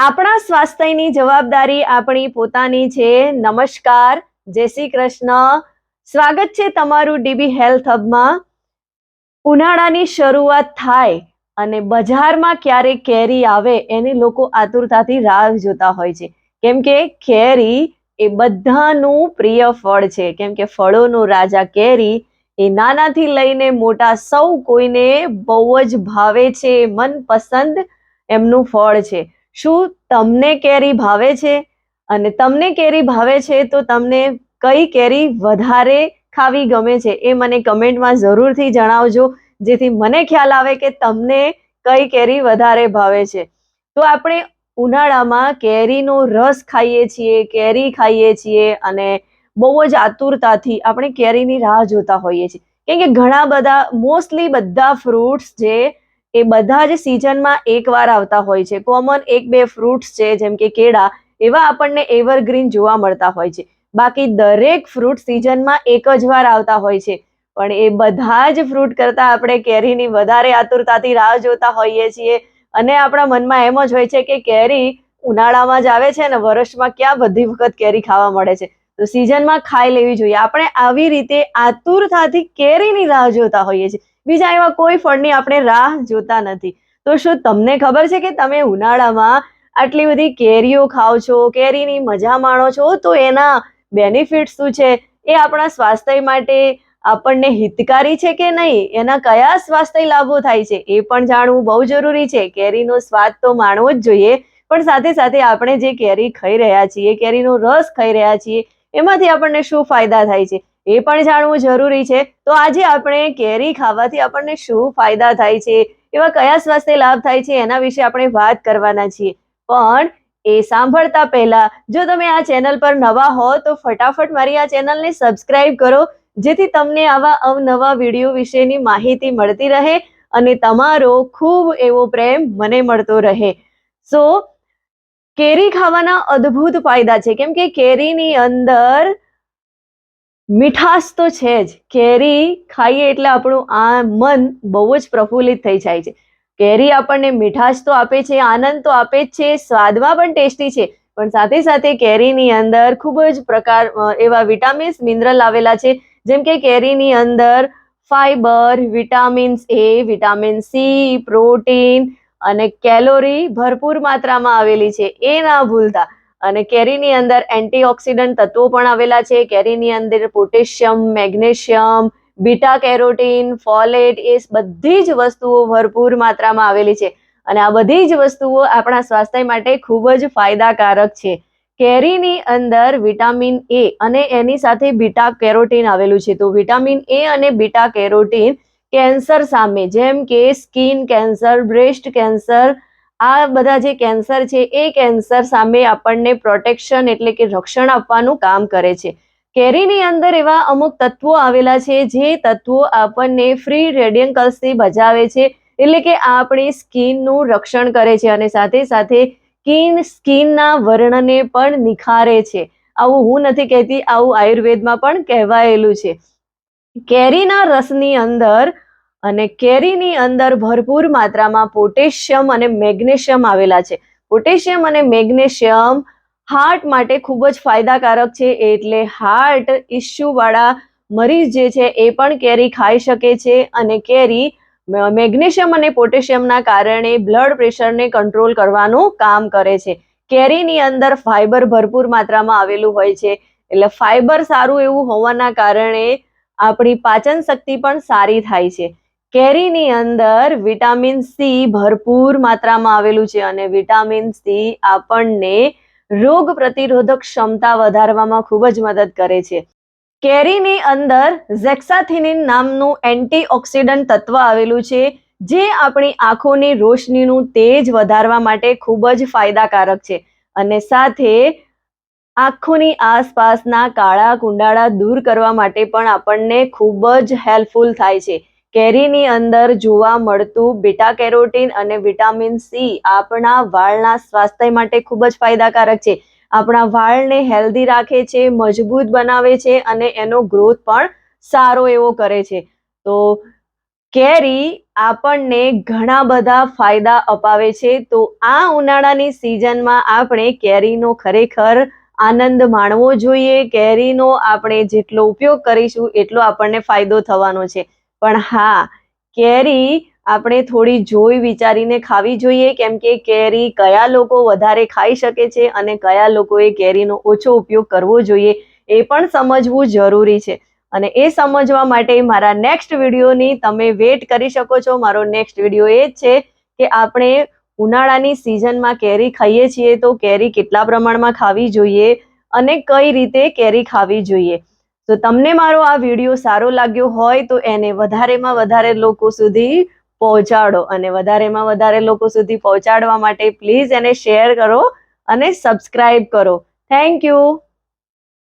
આપણા સ્વાસ્થ્યની જવાબદારી આપણી પોતાની છે। નમસ્કાર, જય શ્રી કૃષ્ણ। સ્વાગત છે તમારું ડીબી હેલ્થ હબમાં। ઉનાળાની શરૂઆત થાય અને બજારમાં ક્યારે કેરી આવે એની લોકો આતુરતાથી રાહ જોતા હોય છે, કેમ કે કેરી એ બધાનું પ્રિય ફળ છે, કેમ કે ફળોનો રાજા કેરી એ નાનાથી લઈને મોટા સૌ કોઈને બહુ જ ભાવે છે, મનપસંદ એમનું ફળ છે। શું તમને કેરી ભાવે છે? અને તમને કેરી ભાવે છે તો તમને કઈ કેરી વધારે ખાવી ગમે છે એ મને કમેન્ટમાં જરૂરથી જણાવજો, જેથી મને ખ્યાલ આવે કે તમને કઈ કેરી વધારે ભાવે છે। તો આપણે ઉનાળામાં કેરીનો રસ ખાઈએ છીએ, કેરી ખાઈએ છીએ અને બહુ જ આતુરતાથી આપણે કેરીની રાહ જોતા હોઈએ છીએ, કેમ કે ઘણા બધા મોસ્ટલી બધા ફ્રૂટ્સ જે એ બધા જ સિઝનમાં એકવાર આવતા હોય છે। કોમન એક બે ફ્રૂટ્સ છે, જેમ કે કેળા, એવા આપણને એવરગ્રીન જોવા મળતા હોય છે। બાકી દરેક ફ્રૂટ સિઝનમાં એક જ વાર આવતા હોય છે, પણ એ બધા જ ફ્રૂટ કરતા આપણે કેરીની વધારે આતુરતાથી રાહ જોતા હોઈએ છીએ। અને આપણા મનમાં એમ જ હોય છે કે કેરી ઉનાળામાં જ આવે છે ને, વર્ષમાં ક્યાં બધી વખત કેરી ખાવા મળે છે, તો સિઝનમાં ખાઈ લેવી જોઈએ। આપણે આવી રીતે આતુરતાથી કેરીની રાહ જોતા હોઈએ છીએ, બીજા એવા કોઈ ફળની આપણે રાહ જોતા નથી। તો શું તમને ખબર છે કે તમે ઉનાળામાં આટલી બધી કેરીઓ ખાઓ છો, કેરીની મજા માણો છો, તો એના બેનિફિટ શું છે, એ આપણા સ્વાસ્થ્ય માટે આપણને હિતકારી છે કે નહીં, એના કયા સ્વાસ્થ્ય લાભો થાય છે એ પણ જાણવું બહુ જરૂરી છે। કેરીનો સ્વાદ તો માણવો જ જોઈએ, પણ સાથે સાથે આપણે જે કેરી ખાઈ રહ્યા છીએ, કેરીનો રસ ખાઈ રહ્યા છીએ, એમાંથી આપણને શું ફાયદા થાય છે એ પણ જાણવું જરૂરી છે। તો આજે આપણે કેરી ખાવાથી આપણને શું ફાયદા થાય છે, એવા કયા સ્વાસ્થ્ય લાભ થાય છે, એના વિશે આપણે વાત કરવાના છીએ। પણ એ સાંભળતા પહેલા જો તમે આ ચેનલ પર નવા હો તો ફટાફટ મારી આ ચેનલને સબસ્ક્રાઇબ કરો, જેથી તમને આવા અવનવા વિડીયો વિશેની માહિતી મળતી રહે અને તમારો ખૂબ એવો પ્રેમ મને મળતો રહે। સો કેરી ખાવાના અદ્ભુત ફાયદા છે, કેમ કે કેરીની અંદર મીઠાશ તો છે જ। કેરી ખાઈએ એટલે આપણું આ મન બહુ જ પ્રફુલ્લિત થઈ જાય છે। કેરી આપણને મીઠાશ તો આપે છે, આનંદ તો આપે જ છે, સ્વાદમાં પણ ટેસ્ટી છે, પણ સાથે સાથે કેરીની અંદર ખૂબ જ પ્રકાર એવા વિટામિન્સ, મિનરલ આવેલા છે, જેમ કે કેરીની અંદર ફાઈબર, વિટામિન્સ એ, વિટામિન સી, પ્રોટીન અને કેલોરી ભરપૂર માત્રામાં આવેલી છે, એ ના ભૂલતા। અને કેરીની અંદર એન્ટીઓક્સિડન્ટ તત્વો પણ આવેલા છે। કેરીની અંદર potassium, magnesium, beta carotene, folate, એ બધી જ વસ્તુઓ ભરપૂર માત્રામાં આવેલી છે અને આ બધી જ વસ્તુઓ આપણા સ્વાસ્થ્ય માટે ખૂબ જ ફાયદાકારક છે। કેરીની અંદર વિટામિન એ અને એની સાથે બીટા કેરોટીન આવેલું છે, તો વિટામિન એ અને બીટા કેરોટીન કેન્સર સામે, જેમ કે સ્કિન કેન્સર, બ્રેસ્ટ કેન્સર, આ બધા જે કેન્સર છે એ કેન્સર સામે આપણને પ્રોટેક્શન એટલે કે રક્ષણ આપવાનું કામ કરે છે। કેરીની અંદર એવા અમુક તત્વો આવેલા છે, જે તત્વો આપણને ફ્રી રેડિકલ્સથી બચાવે છે, એટલે કે આપણી સ્કિનનું રક્ષણ કરે છે અને સાથે સાથે સ્કિનના વર્ણને પણ નિખારે છે। આવું હું નથી કહેતી, આવું આયુર્વેદમાં પણ કહેવાયેલું છે। કેરીના રસની અંદર અને કેરીની અંદર ભરપૂર માત્રામાં પોટેશિયમ અને મેગ્નેશિયમ આવેલા છે। પોટેશિયમ અને મેગ્નેશિયમ હાર્ટ માટે ખૂબ જ ફાયદાકારક છે, એટલે હાર્ટ ઇસ્યુ વાળા મરીઝ જે છે એ પણ કેરી ખાઈ શકે છે। અને કેરી મેગ્નેશિયમ અને પોટેશિયમના કારણે બ્લડ પ્રેશરને કંટ્રોલ કરવાનું કામ કરે છે। કેરીની અંદર ફાઈબર ભરપૂર માત્રામાં આવેલું હોય છે, એટલે ફાઈબર સારું એવું હોવાના કારણે આપણી પાચન શક્તિ પણ સારી થાય છે। કેરીની અંદર વિટામિન સી ભરપૂર માત્રામાં આવેલું છે અને વિટામિન સી આપણને રોગ પ્રતિરોધક ક્ષમતા વધારવામાં ખૂબ જ મદદ કરે છે। કેરીની અંદર ઝેક્સાથિનિન નામનું એન્ટીઓક્સિડન્ટ તત્વ આવેલું છે, જે આપણી આંખોની રોશનીનું તેજ વધારવા માટે ખૂબ જ ફાયદાકારક છે અને સાથે આંખોની આસપાસના કાળા કુંડાળા દૂર કરવા માટે પણ આપણને ખૂબ જ હેલ્પફુલ થાય છે। કેરીની અંદર જોવા મળતું બીટા કેરોટીન અને વિટામિન સી આપણા વાળના સ્વાસ્થ્ય માટે ખૂબ જ ફાયદાકારક છે। આપણા વાળને હેલ્ધી રાખે છે, મજબૂત બનાવે છે અને એનો ગ્રોથ પણ સારો એવો કરે છે। તો કેરી આપણને ઘણા બધા ફાયદા અપાવે છે. તો આ ઉનાળાની સિઝનમાં આપણે કેરીનો ખરેખર આનંદ માણવો જોઈએ. કેરીનો આપણે જેટલો ઉપયોગ કરીશું એટલો આપણને ફાયદો થવાનો છે. પણ હા, કેરી આપણે થોડી જોઈ વિચારીને ખાવી જોઈએ, કેમ કે કેરી કયા લોકો વધારે ખાઈ શકે છે અને કયા લોકોએ કેરીનો ઓછો ઉપયોગ કરવો જોઈએ એ પણ સમજવું જરૂરી છે. અને એ સમજવા માટે મારા નેક્સ્ટ વિડીયોની તમે વેટ કરી શકો છો. મારો નેક્સ્ટ વિડીયો એ જ છે કે આપણે ઉનાળાની સિઝનમાં કેરી ખાઈએ છીએ તો કેરી કેટલા પ્રમાણમાં ખાવી જોઈએ અને કઈ રીતે કેરી ખાવી જોઈએ. તો તમને મારો આ વિડીયો સારો લાગ્યો હોય તો એને વધારેમાં વધારે લોકો સુધી પહોંચાડો, અને વધારેમાં વધારે લોકો સુધી પહોંચાડવા માટે પ્લીઝ એને શેર કરો અને સબસ્ક્રાઇબ કરો. Thank you.